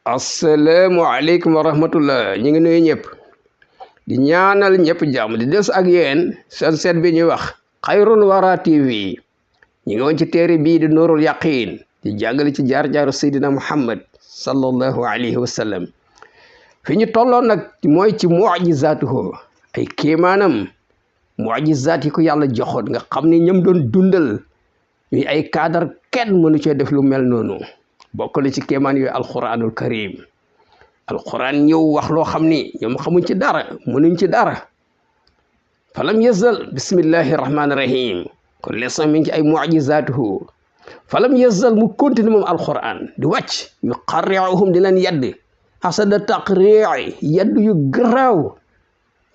asalaamaaleykum wa rahmatullah ñu ngi nuyu ñëpp di ñaanal ñëpp jàmm di des ak yéen seen seet bi ñuy wax xayrul wara tv ñi ngi woon ci téere bii di nuurul yaqiin di jàngale ci jaar-jaaru seydina muhammad sallallahu alayhi wa sallam fi ñu tolloon nag mooy ci mujizaatuhu ay kéemaanam mujizaat yi ko yàlla joxoon nga xam ni ñoom doon dundal ñuy ay cadre kenn mënu cee def lu mel noonu bokk na ci kéemaan yooyu alquranul karim alquran ñëw wax loo xam ni ñoom xamuñ ci dara mënuñ ci dara falam yazal bismillahi rahmaani rahim kon leçon mi ngi ci ay mujizaatuhu falam yazal mu continue moom alquran di wàcc yu qarriuhum di leen yedd hasada taqrii yedd yu garaaw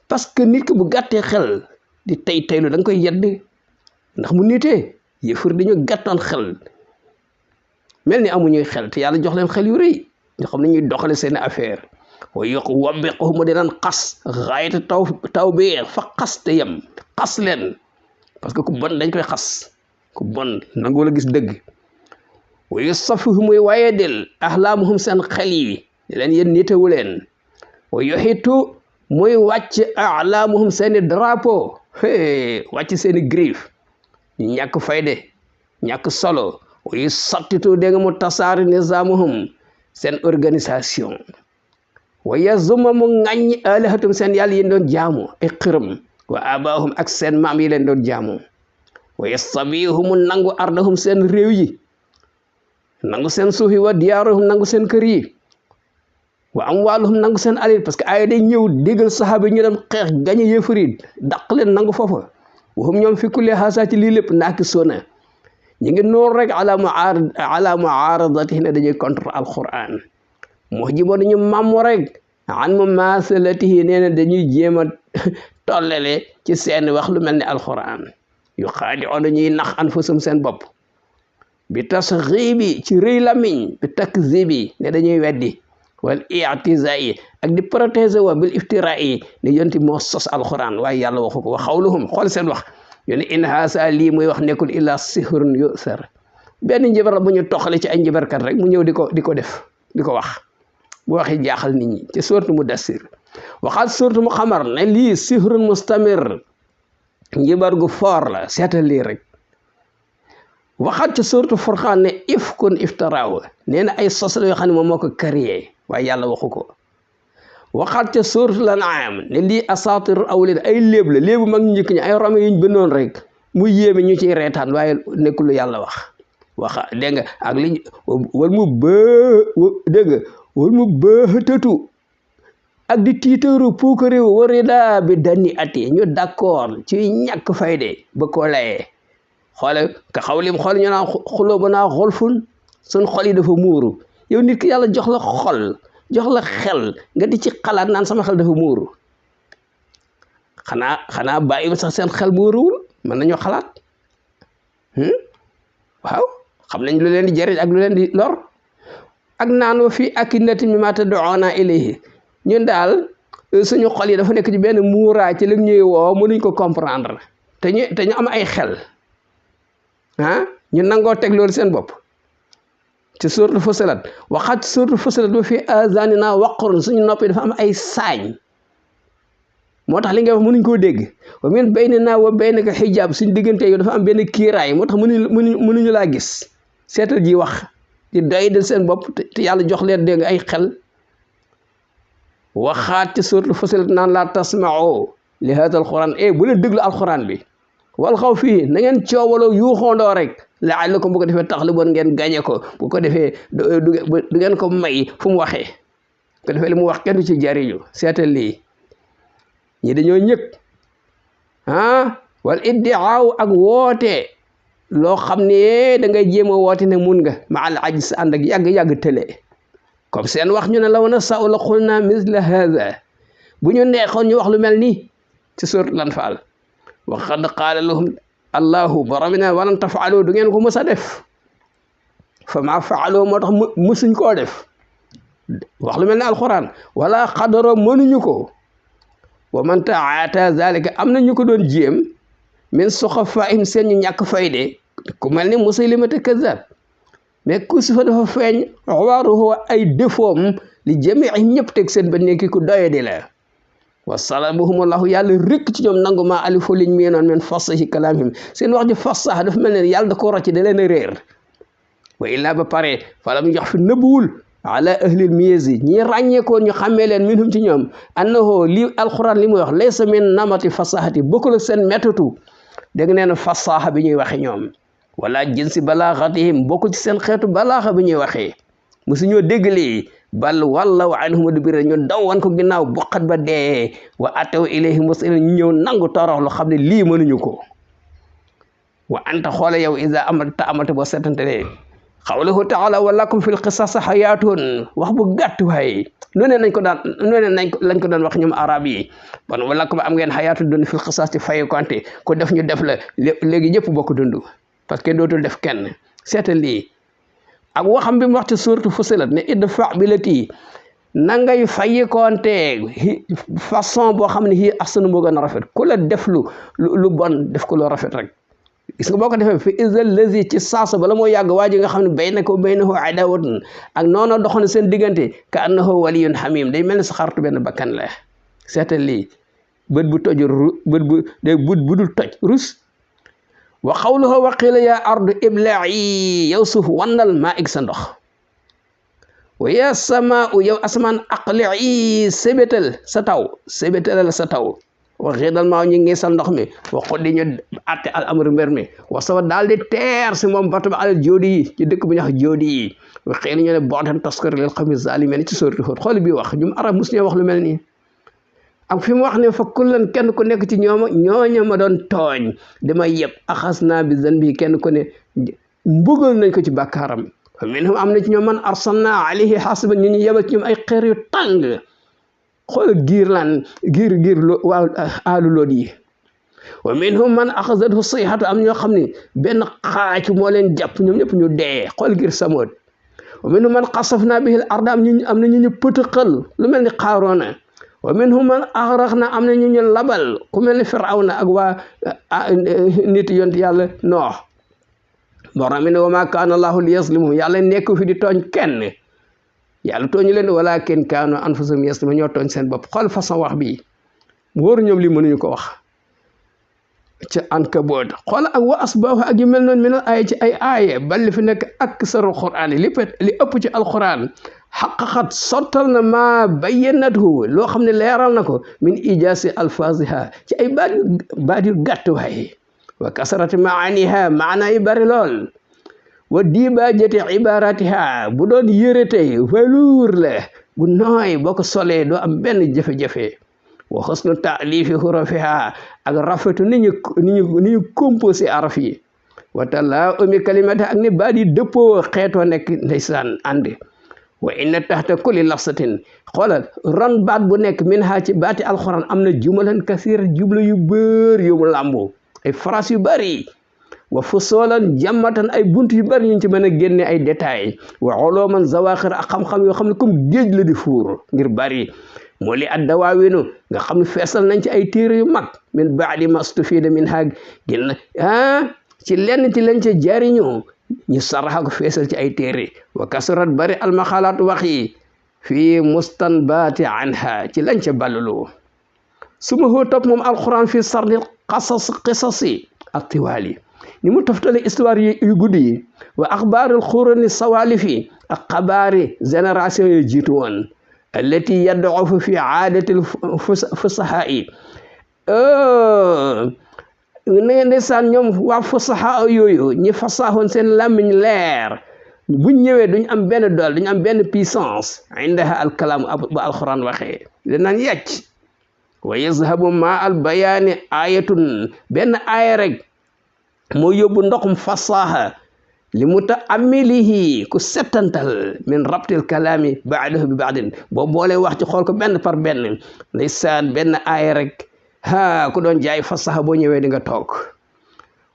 parce que nit ki bu gàttee xel di tey teylu da nga koy yedd ndax mu nitee yëfër dañu gàttoon xel mel ni amuñuy xel te yàlla jox leen xel yu rëy nga xam ne ñuy doxale seen affaire way yokk wabbiqu mu dinaan xas xaayata taw bi fa xas te yem xas leen parce que ku bon dañ koy xas ku bon nangu la gis dëgg wayu safihu muy waaye del ahlaamuhum seen xel yi di leen yéen nitewu leen wa yoxitu muy wàcc alaamuhum seeni drapeau wàcc seeni griffe ñu ñàkk fayde ñàkk solo wayu sattitu dégg nga mu tasaari nizaamuhum seen organisation wa yazuma mu ŋàññ alihatum seen yàlla yi doon jaamu ay xërëm wa abaahum ak seen maam yi leen doon jaamu wa yastabihu mu nangu ardahum seen réew yi nangu seen suuf yi wa diyaaruhum nangu seen kër yi wa amwaaluhum nangu seen alal parce que ay day ñëw déggal saxaaba yi ñu doon xeex gañe yëfëri daq leen nangu foofa waxum ñoom fi kulli haasa ci lii lépp naaki sona ñu ngi noor rek ala muaradatihi ne dañuy contre alquran moo ji boo dañu màmmu rek an mumasalatihi nee na dañuy jéem a tollele ci seen wax lu mel ni alquran yu xaadi on dañuy nax anfusum seen bopp bi tasxiibi ci rëy lamiñ bi takzibi ne dañuy weddi wal i'tizaa'i ak di protéger wa bil iftiraa'i ne yonti moo sos alquran waaye yàlla waxu ko wa xawluhum xool seen wax yo ne in haasa lii muy wax nekkul illa sihrun yusar benn njibar la bu ñu toxale ci ay njibarkat rek mu ñëw di ko def di ko wax bu waxee jaaxal nit ñi ci suuratu Mudassir waxaat suuratu mu xamar ne lii sihrun mustamir njibar gu foor la seetal lii rek waxaat ci suuratu Furqaan ne ifkun iftaraaw nee na ay sos la yoo xam ne moom moo ko créé waaye yàlla waxu ko waxaat ca suuratul An'aam ne lii asaatirul awwaliin ay léeb la léebu mag ñu njëkk ñi ay rome yuñ bindoon rek mu yéeme ñu ciy reetaan waaye nekkul lu yàlla waxa dégg nga ak li wal mu dégg nga wal mu bëtatu ak di tiitaru puuka réew warida bi danni ati ñu d'accord ci ñàkk fayde ba koo layee xoole ka xawlim xool ñu naan xuloo ba naa xolfun suñ xol yi dafa muuru yow nit ki yàlla jox la xol jox la xel nga di ci xalaat naan sama xel dafa muuru xanaa bàyyi sax seen xel muuruwul mën nañoo xalaat waaw xam nañ lu leen di jëriñ ak lu leen di lor ak naan wa fii akinnati mimmaa tad'uuna ilayhi ñun daal suñu xol yi dafa nekk ci benn muuraay ci li ñuy woo mënuñ ko comprendre te ñu am ay xel ñu nangoo teg loolu seen bopp ci suuratu Fussilat waxaat ci suuratu Fussilat ba fii aazaanina waqrun suñu noppi dafa am ay saañ moo tax li nga wax mënuñ koo dégg wa min baynina wa baynaka xijaab suñu diggante yow dafa am benn kiiraay moo tax mënuñu laa gis seetal ji wax di doy del seen bopp te yàlla jox leen dégg ay xel waxaat ci suuratu Fussilat naan laa tasma'u li haadha alquran bu leen déglu alquran bi wal xaw fii na ngeen coowaloo yuuxoondoo rek la'allakum bu ko defee taxlibuun ngeen gañe ko bu ko defee du ngeen ko may fu mu waxee bu ko defee li mu wax kenn du ci jariñu seetal lii ñi dañoo ñëkk wal iddiyaaw ak woote loo xam ne da ngay jéem a woote ne mun nga ma al ajz ànd ak yàgg-yàgg tële comme seen wax ñu ne law nasa'u la qulna misla haadha bu ñu neexoon ñu wax lu mel nii ci suuratul Anfaal wa qad qaala lahum allahu borom bi ne walan tafaalu du ngeen ko mës a def fa ma faalu moo tax mësuñ koo def wax lu mel ne alquran wala xadaro mënuñu ko wa man taata zalika am na ñu ko doon jéem min suxafaihim seen ñu ñàkk fayde ku mel ni Musaylimata kazzab mais ku si fa dafa feeñ xawaaruhu ay défauts li jamii ñëpp teg seen ba nekki ku doyadi la wa salabuhumullahu yàlla rëkk ci ñoom nangu maa alifu liñ miinoon men fasahi kalaamihim seen wax ji fasaha dafa mel ne yàlla da ko rocc da leen a réer wa illaa ba pare falam jox fi nëbbuwul ala ahlil miezi ñi ràññeekoon ñu xàmmee leen minhum ci ñoom annahu li alquran li muy wax laysa min namati fasahati bokkul ak seen métatu dégg nee na fasaha bi ñuy waxe ñoom wala jinsi balaaxatihim bokkul ci seen xeetu balaaxa bi ñuy waxee musu ñoo dégg lii bal wallaw anhum adbira ñu daw wan ko ginnaaw boqat ba dee wa ataw ilayhi muslimin ñu ñëw nangu torox lu xam ne lii mënuñu ko wa anta xoole yow isa amata boo seetantene qawluhu taala wa lakum fil qisas hayatun wax bu gàtt waay noonu lañ ko daan wax ñoom arab yi bon wa lakum am ngeen hayatu dund fil qisas ci fayu konte ko def ñu def la léegi ñëpp bokk dund parce que dootul def kenn seetal lii ak waxam bi mu wax ci suuratu Fussilat ne idfa billati na ngay fayyikonte façon boo xam ne hi ahsanu moo gën a rafet ku la def lu bon def ko loo rafet rek gis nga boo ko defee fi isal lazi ci saasa bala moo yàgg waa ji nga xam ne baynaka wa baynahu adawatun ak noonu doxoon seen diggante ka annahu waliyun hamim day mel ne sa xaritu benn bakkan la seetal lii bët bu toj bët bu dul toj rus wa qawluhu wa qila ya ardu ibla'i yow suuf wannal maa ig sa ndox wa ya samaa'u yow asmaan aqli'i sébetal sa taw sébetalal sa taw wa xidal maa ñu ngi sa ndox mi wa xoddi ñu atte al amru mbir mi wa sawa daal di teer si moom batu ba alal joodi yi ci dëkk bu ñu wax joodi yi wa xëy ñu ne bootan taskar lil qawmi zalimin ci sooratu Hud xool bi wax ñum arab mus ñoo wax lu mel nii ak fi mu wax ne fa kullan kenn ku nekk ci ñooña ma doon tooñ dama yëpp axas naa bi zanbi kenn ku ne mbugal nañ ko ci bàkkaaram fa minhum am na ci ñoom man arsalna alayhi hasiban ñu yebal ci ñoom ay xeer yu tàng xool giir waaw aalu lood yi wa minhum man axasathu sayhatu am ñoo xam ne benn xaacu moo leen jàpp ñoom ñëpp ñu dee xool giir samood wa minhum man xasafna bihi al arda am na ñu pëtëxal lu mel ni xaaroona wa minhum man aghraqna am na ñu labal ku mel ni firawna ak waa nit yont yàlla noox borom mi ne wa ma kaana allahu li yazlimuhum yàlla nekk fi di tooñ kenn yàlla tooñu leen walakin kaanu anfusahum yazlimuun ñoo tooñ seen bopp xool façon wax bi wóoru ñoom li mënuñu ko wax ca Ankabut xool ak wa asbaahu ak yu mel noonu minal aaya ci ay aaya bal li fi nekk aksarul qur'aan li ëpp ci alquran xaqaqat sottal na maa bayyanathu loo xam ne leeral na ko min ijaasi alfaziha ci ay baat yu gàtt waay wa kasarati maaniha maana yi bari lool wa dibaajati ibaratiha bu doon yëre tey velours la bu nooy boo ko solee doo am benn jafe-jafe wa xusnu taalifi hurufiha ak rafetu ni ñu composé araf yi wa talaa'umi kalimatiha ak ne baat yi dëppoo xeetoo nekk ndeysaan ànd wa inna taxta kulli lafsatin xoolal ron baat bu nekk min ha ci baati alquran am na jumalan kasira jumla yu bër yu mu làmbo ay phrase yu bëri wa fusolan jàmmatan ay bunt yu bëri ñu ci mën a génne ay détails wa uluman zawaaxir ak xam-xam yoo xam ne comme géej la di fuur ngir bëri moo li ad dawaawinu nga xam ne feesal nañ ci ay téere yu mag min baadi ma stufida min ha génn ci lenn ci lañ ca jariñoo ñu saraxa ko feesal ci ay téere wa kasurat bari almaxalaat wax yi fii mustanbaati anha ci lañ ca ballulu suma hoo topp moom alquran fii sardi qisasi ak tiwaali ni mu toftale histoire yu guddi yi wa axbaaril xurani sawalifi ak xabaari génération yu jiitu woon allati yad'ufu fi aadatil fusahaa ne ndeysaan ñoom waa fusaha yooyu ñi fasaahoon seen làmmiñ leer buñ ñëwee duñ am benn doole duñ am benn puissance indaha alkalaam ba alquran waxee danaan yàcc wa yazhabu ma al bayaani ayatun benn aaya rek moo yóbbu ndoxum fasaha li mutaamilihi ku settantal min rabtil kalaami baadahu bi baadin boo boolee wax ci xool ko benn par benn ndeysaan benn aaya rek ku doon jaay fasaha boo ñëwee di nga toog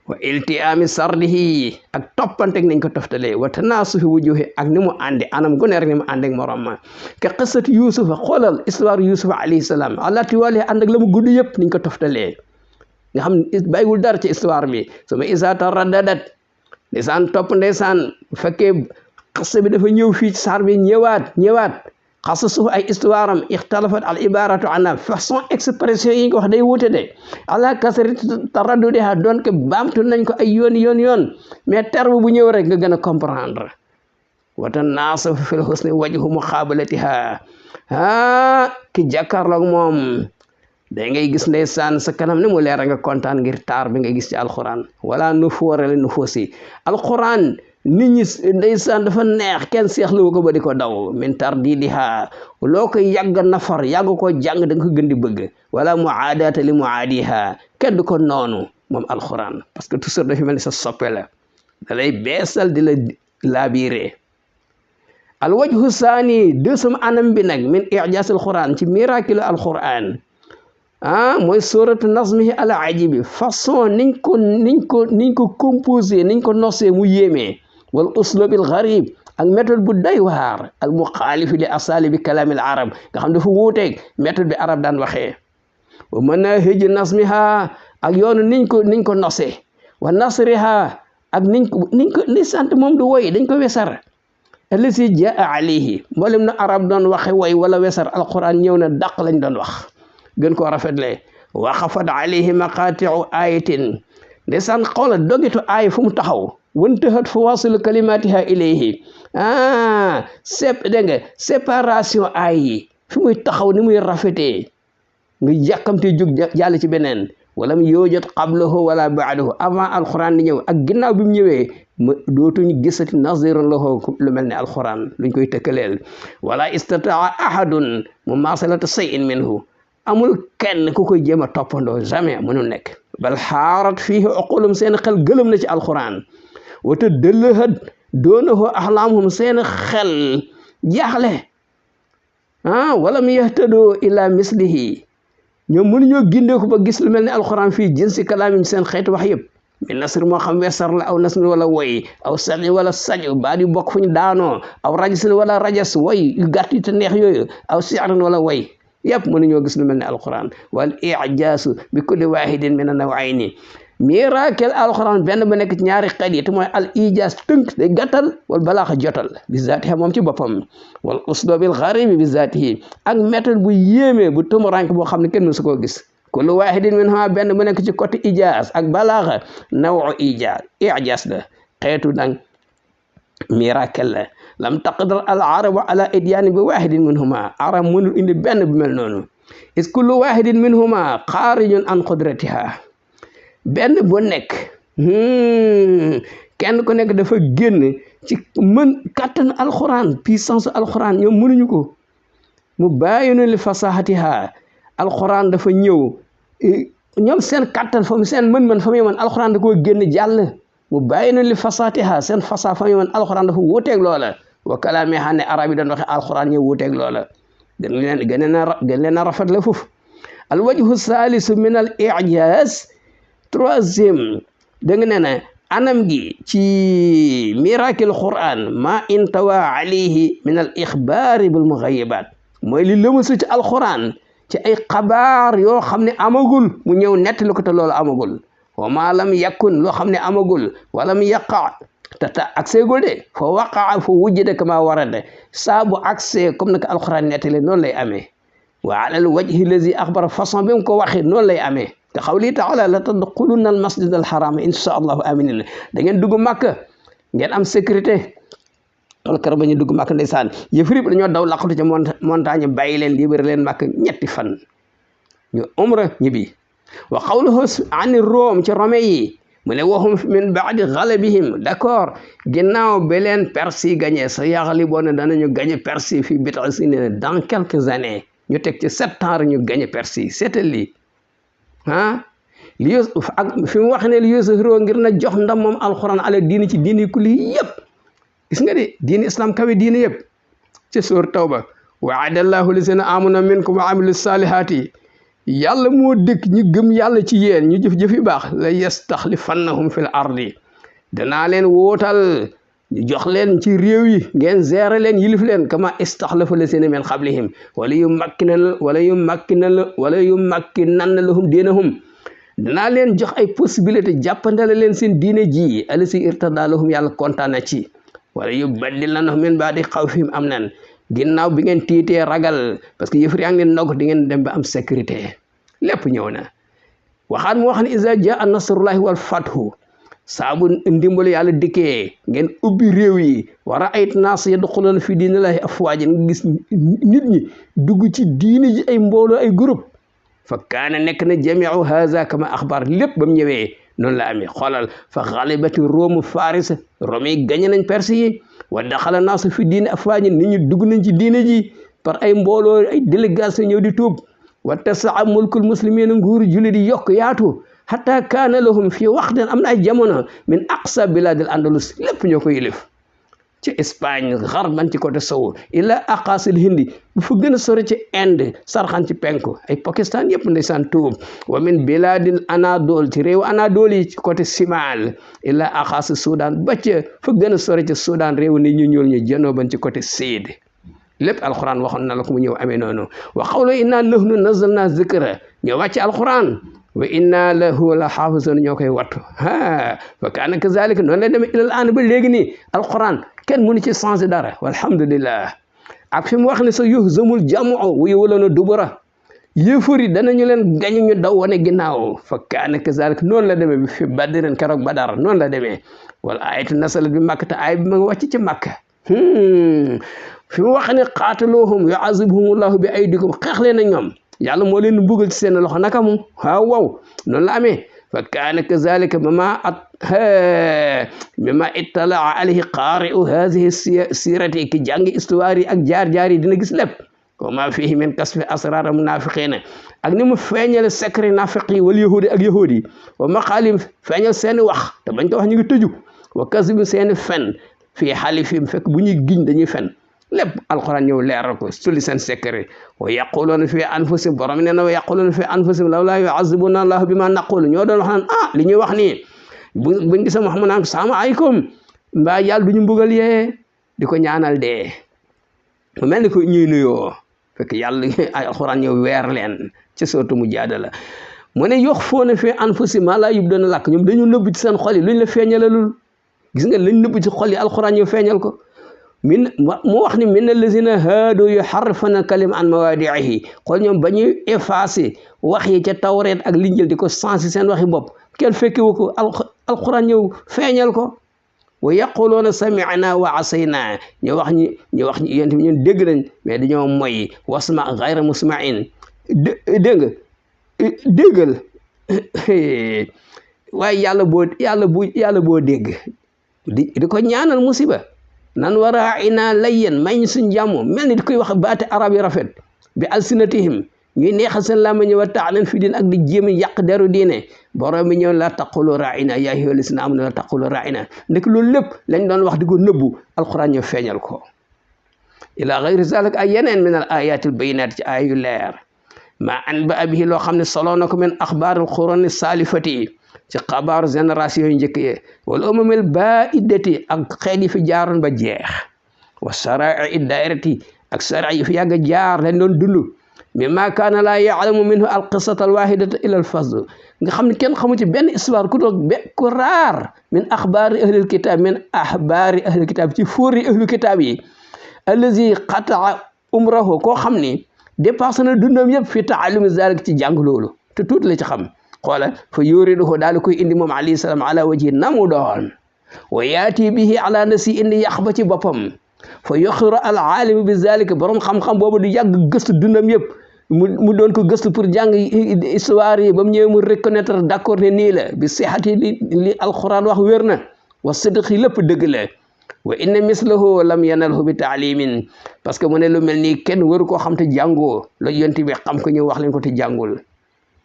wa iltiami sardihi ak toppanteg nañ ko toftalee wa tanaasufi wujuhi ak ni mu àndi anam gu ne rek ni mu àndeeg morom ma ka qissati yusufa xoolal histoire yusufa alayhi salaam ala tiwali ànd ak la mu gudd yëpp niñ ko toftalee nga xam ne bàyyiwul dara ci histoire bi suma isa taraddadat ndeysaan topp ndeysaan bu fekkee xassa bi dafa ñëw fii saar bi ñëwaat xasasuhu ay histoire am ixtalafat al ibaratu ana façon expression yi nga wax day wuute de ala kasari taraddudiha doon ko baamtu nañ ko ay yoon mais terme bu ñëw rek nga gën a comprendre wata naasa fil husni wajhu muqabalatiha ki jàkkaarloog moom da ngay gis ndeysaan sa kanam ne mu leer nga kontaan ngir taar bi nga gis ci alquran wala nu foorale nu foosi alquran nit ñi ndeysaan dafa neex kenn seexlu ko ba di ko daw min tardidiha loo ko yàgg nafar yàgg ko jàng da nga ko gën di bëgg wala muaadata li muaadiha kenn du ko noonu moom alquran parce que toujours dafa mel ni sa soppe la da lay beesal di la laabiré al wajhu saani deuxième anam bi nag min ijaas alquran ci miracle alquran mooy suratu nazmihi ala ajibi façon niñ ko composé niñ ko nosé mu yéemee wal uslubil gharib ak méthode bu doy waar al muxaalifi li asalibi kalaamil arab nga xam dafa wuuteeg méthode bi arab daan waxee wa manahiji nazmiha ak yoonu niñ ko nosé wa nasriha ak niñ ko sant moom du woy dañ ko wesar allati jaa alayhi mboolem na arab doon waxe woy wala wesar alquran ñëw na dàq lañ doon wax gën koo rafetle waqafat alayhi maqatiu ayatin ndeysaan xoola dogitu aay fu mu taxaw wantahat fawasilu kalimatiha ilayhi dégg nga séparation aay yi fi muy taxaw ni muy rafetee nga yàkkamte jóg jàll ci beneen wala mu yoojot qablahu wala baadahu avant alquran di ñëw ak ginnaaw bi mu ñëwee dootuñu gisati nazirun lahu lu mel ne alquran luñ koy tëkkaleel wala istataa ahadun mumasalata shay'in minhu amul kenn ku koy jéem a toppandoo jamais mënul nekk bal xaarat fiihi uqulum seen xel gëlëm na ci alquran wata dëllëhat doonahu ahlaamuhum seen xel jaaxle walam yahtadoo ila mislihi ñoom mënuñoo gindeeku ba gis lu mel ne alquran fii jinsi kalaamim seen xeetu wax yëpp min nasr moo xam wesar la aw nasr wala woy aw sami wala sañu baa di bokk fu ñu daanoo aw rajasin wala rajas woy yu gàtt yi te neex yooyu aw si'ran wala woy yëpp mënuñoo gis lu mel ne alquran wal ijaasu bi kulli wahidin min an-nawayni miracle alquran benn ba nekk ci ñaari xeet yi te mooy al ijaas tënk day gàttal wal balaaxa jotal bi zaatiha moom ci boppam wal uslubil gharib bi zaatihi ak méthode bu yéeme bu tumurank boo xam ne kenn mësu koo gis kullu wahidin minhuma benn bu nekk ci côté ijaas ak balaaxa nawu ijaas la xeetu nag miracle la lam taqdar al arabu ala idyaani bi wahidin minhuma arab mënul indi benn bu mel noonu is kullu wahidin minhuma xaarijun an qudratiha benn bu nekk kenn ku nekk dafa génn ci mën kattan alquran puissance alquran ñoom mënuñu ko mu bàyyinu li fasahatiha alquran dafa ñëw ñoom seen kattan fa seen mën-mën fa muy mën alquran da koo génn jàll mu bàyyinu li fasahatiha seen fasa fa muy mën alquran dafa wuuteeg loola wa kalaamiha ne arab yi doon waxe alquran ñëw wuuteeg loola gën leen a rafet la foofu al wajhu salisu min al ijaz troisième da nga ne ne anam gi ci miracle quran ma intawa alayhi min al ixbaari bil mughayibat mooy li lëmasu ci alquran ci ay xabaar yoo xam ne amagul mu ñëw nettali ko te loolu amagul wa ma lam yakun loo xam ne amagul walam yaqa te accès gul de fa waqaa fa wujjida kama warada saa bu accès comme nag alquran nettali noonu lay amee wa ala al wajhi lazi axbara façon bi mu ko waxee noonu lay amee te xawli taala la tadxulunna al masjid al haram insha allahu aminin da ngeen dugg màkk ngeen am sécurité wala kër ba ñu dugg màkk ndeysaan yëfrib dañoo daw laqatu ca montagne bàyyi leen libéré leen màkk ñetti fan ñu umra ñibbi wa qawluhu ani Rome ci Rome yi mu ne waxum min baadi galabihim d'accord ginnaaw ba leen Perse gagné sa yaghlibuuna danañu gagné Perse fii bid'a sinin dans quelques années ñu teg ci 7 ans ñu gagné Perse seetal lii li ak fi mu wax ne li yusahiro ngir na jox ndam moom alquran ala diini ci diini kulli yëpp gis nga de diini islam kawe diini yëpp ci suur tawba wa'adallahu lazina amanu minkum wa amilu salihati yàlla moo dëkk ñu gëm yàlla ci yéen ñu jëf-jëf yu baax la yastaxlifannahum fil ardi danaa leen wóotal ñu jox leen ci réew yi ngeen gérer leen yilif leen kama istaxlafa lazina min qablihim wala yumakkinanna lahum diinahum danaa leen jox ay possibilité jàppandale leen seen diine ji alasi irtada lahum yàlla kontaan na ci wala yubaddilannahum min ba'di xawfihim amnan ginnaaw bi ngeen tiitee ragal parce que yëfër yaa ngi leen ndog di ngeen dem ba am sécurité lépp ñëw na waxaat mu wax ne iza jaa nasrullahi wal fathu saabu ndimbalu yàlla dikkee ngeen ubbi réew yi wa ra'ayta naas yadxuluuna fi diinillahi afwaajan nga gis nit ñi dugg ci diine ji ay mbooloo ay groupe fa kaana nekk na jamiu haza kama axbar lépp ba mu ñëwee noonu la amee xoolal fa xalibati Rome Faris Rome yi gañe nañ Perse yi wa daxala naasu fi diine afwaajan nit ñi dugg nañ ci diine ji par ay mbooloo ay délégation ñëw di tuub wa tasaa mulkul muslimina nguuru julli di yokk yaatu hatta kaana lahum fii waqtin am na ay jamono min aqsa biladil andalus lépp ñoo ko yilif ci Espagne xarban ci côté sow ila aqasil hindi bu fa gën a sori ci Inde sarxan ci penku ay Pakistan yëpp ndeysaan tuub wa min biladil anadol ci réew anadol yi ci côté Simal ila aqasi Soudan ba ca fa gën a sori ci Soudan réew ni ñu ñuul ñu janoban ci côté Sud lépp alquran waxoon na la ko mu ñëw amee noonu wa qawlu inna nahnu nazzalna zikra ñoo wàcc alquran wa inna lahu la xaafizun ñoo koy wattu ha fa kaana kazalika noonu la demee ilal aan ba léegi nii alquran kenn mënu ci changé dara walhamdulillah ak fi mu wax ne sa yuhzamul jamu wa yuwalluna dubura yéefar yi danañu leen gañ ñu daw wane ginnaaw fa kaana kazalika noonu la demee bi fi badrin keroog badar noonu la demee wala ayatu nasalat bi makka te ay bi ma nga wàcc ci makka fi mu wax ne qaataluhum yu'azibuhumullahu bi aydikum xeex leen ak ñoom yàlla moo leen buggal ci seen loxo naka mu waaw noonu la amee fa kaana kazalika mimma ittalaa alayhi qaari'u haadihi sirati ki jàngi histoire yi ak jaar-jaar yi dina gis lépp wa ma fihi min kasfi asrar munafiqina ak ni mu feeñale secret nafiqi wal yahudi ak yahudi wa maqaalim feeñal seeni wax te bañ ko wax ñu ngi tëju wa kasbi seeni fen fii xalifim fekk bu ñuy giñ dañuy fen lépp alquran ñëw leeral ko sulli seen secret wa yaquluuna fi anfusihim borom nee na wa yaquluuna fi anfusihim lawlaa yu'azzibuna allahu bima naqulu ñoo doon wax naan li ñuy wax nii buñ gisa Muhammad naan salaam aleykum mbaa yàlla duñu mbugal yee di ko ñaanal dee mu mel ni ko ñuy nuyoo fekk yàlla ay alquran ñëw weer leen ci sootu Mujaadala mu ne yuxfuuna fi anfusihim maa laa yubduuna lak ñoom dañu nëbb ci seen xol yi luñ la feeñalalul gis nga lañ nëbb ci xol yi alquran ñëw feeñal ko mu wax ni min allazina haadu yuharrifuna kalima an mawaadi'ihi xool ñoom ba ñuy effacé wax yi ca tawreet ak linjël di ko sensé seen waxi bopp kenn fekkewu ko alquran ñëw feeñal ko wa yaquluuna sami'na wa asayna ñu wax ñi yéen tamit ñun dégg nañ mais dañoo moy wasma ghayra musma'in dégg nga déggal waaye yàlla boo dégg di ko ñaanal musiba nan waraa'ina layyan may ñu suñ jàmm mel ni di koy wax baati arab yi rafet bi alsinatihim ñuy neexal seen làmmiñ wa ta'nan fi diin ak di jéem yàq deru diine borom bi ñëw la taqulu ra'ina yaa ayyuhal lazina amanu la taqulu ra'ina ndek loolu lépp lañ doon wax di ko nëbbu alquran ñëw feeñal ko ila ghayri zalik ay yeneen min al ayatil bayinat ci ay yu leer ma an ba bihi loo xam ne soloo na ko min axbaaril quruni salifati ci xabaaru génération yu njëkk yi wala umamil baidati ak xeet yi fi jaaroon ba jeex wa sarai dairati ak sarai yi fi yàgg jaar lañ doon dund mimma kaana laa yaalamu minhu al qissata al wahidata ila al fasl nga xam ne kenn xamu ci benn histoire ku toog ku raar min axbaari ahlil kitab min axbaari ahlil kitab ci fóori ahlul kitab yi allazi qataa umrahu koo xam ni dépassé na dundam yëpp fi taalumi zalik ci jàng loolu te tuuti la ci xam xoola fa yuriduhu daal koy indi moom alayhi salaam ala wajhi namu doon wa yaati bihi ala nasi indi yàq ba ci boppam fa yoxiru al aalimi bi zalika borom xam-xam boobu di yàgg gëstu dundam yëpp mu doon ko gëstu pour jàng histoire yi ba mu ñëwee mu reconnaître d'accord ne nii la bi sihati li alquran wax wér na wa sidqi lépp dëgg la wa inna mislahu lam yanalhu bi taalimin parce que mu ne lu mel nii kenn waru koo xam te jàngoo la yonent bi xam ko ñëw wax leen ko te jàngul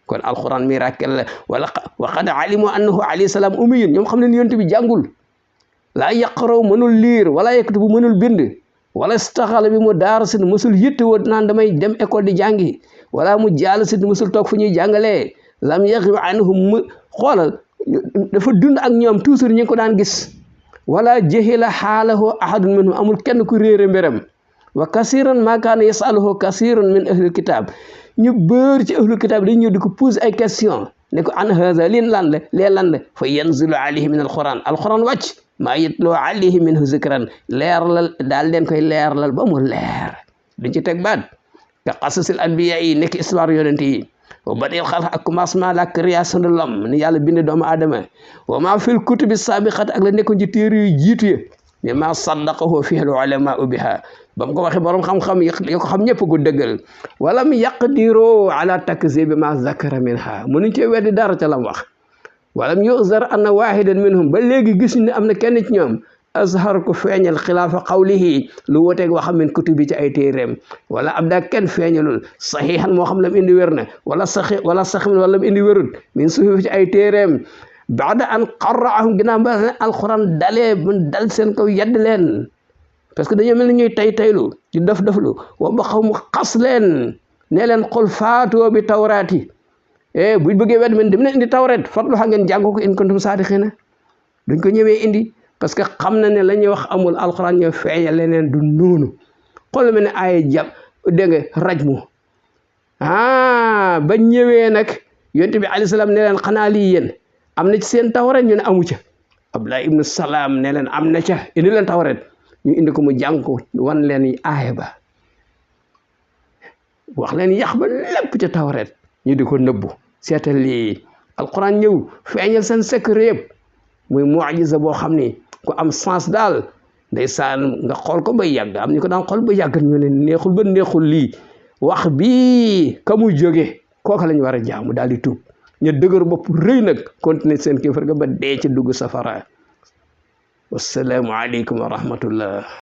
kon alquran miracle la wala wa qad alimu annahu alayhi salaam ummiyun ñoom xam ne yonent bi jàngul laa yaqraw mënul liir wala yaktubu mënul bind wala istaxala bi mu daarasin mësul yittewoo naan damay dem école di jàngi wala mu jaalasit mësul toog fu ñuy jàngalee lam yaxib anhum mu xoolal dafa dund ak ñoom toujours ñu ngi ko daan gis wala jahila xaalahu ahadun minhum amul kenn ku réere mbiram wa kasiran ma kaana yasaluhu kasirun min ahlil kitab ñu bër ci ahlul kitab dañ ñëw di ko pose ay question ne ko an haza lin lan la lee lan la fa yanzilu alayhi min alquran wàcc maa yatlu alayhi minhu zikran leerlal daal leen koy leerlal ba mu leer duñ ci teg baat ka qasasil anbiya yi nekk histoire yonent yi wa badil xalq ak commencement la création de l'homme ni yàlla bind doomu aadama wa ma fil kutubi sabiqat ak la nekkoon ci téere yu jiitu ya mais ma saddaqahu fihi al ulama biha ba mu ko waxee borom xam-xam yi ko xam ñëpp ko dëggal walam yaqdiru ala takzibi ma zakara minha mënuñ cee weddi dara ca lam wax walam yuzar anna wahidan minhum ba léegi gis ne am na kenn ci ñoom azhar ko feeñal xilaafa qawlihi lu woteeg waxam min kutubi ci ay téeréem wala ab daa kenn feeñalul saxiixan moo xam lam indi wér na wala saxim wala lam indi wérut min suhufi ci ay téeréem baada an qarraahum ginnaaw ba leen alquran dalee mun dal seen kaw yedd leen parce que dañoo mel ni ñuy taylu di def-deflu wa ba xaw mu xas leen ne leen qul faatoo bi tawraati buñ bëggee wedd men dem na indi tawret fatlu xa ngeen jàng ko in kuntum saadiqiina duñ ko ñëwee indi parce que xam na ne la ñuy wax amul alquran ñoo feeñal leneen du noonu xool mel ne ay jàpp dégg nga rajmu ba ñëwee nag yonent bi alayhi salaam ne leen xanaa lii yéen am na ci seen tawret ñu ne amu ca Abdullah ibnu Salaam ne leen am na ca indi leen tawret ñu indi ko mu jàng ko wan leen aaya ba wax leen yax ba lépp ca tawret ñu di ko nëbbu seetal lii alquran ñëw feeñal seen secret yëpp muy mu'jiza boo xam ni ku am sens daal ndeysaan nga xool ko ba yàgg am ñu ko daan xool ba yàgg ñu ne neexul ba neexul lii wax bii ka mu jóge kooka lañu war a jaamu daal di tuub ñu dëgër bopp rëy nag continuer seen kéefar ga ba dee ci dugg safara wassalaamu aleykum wa rahmatullah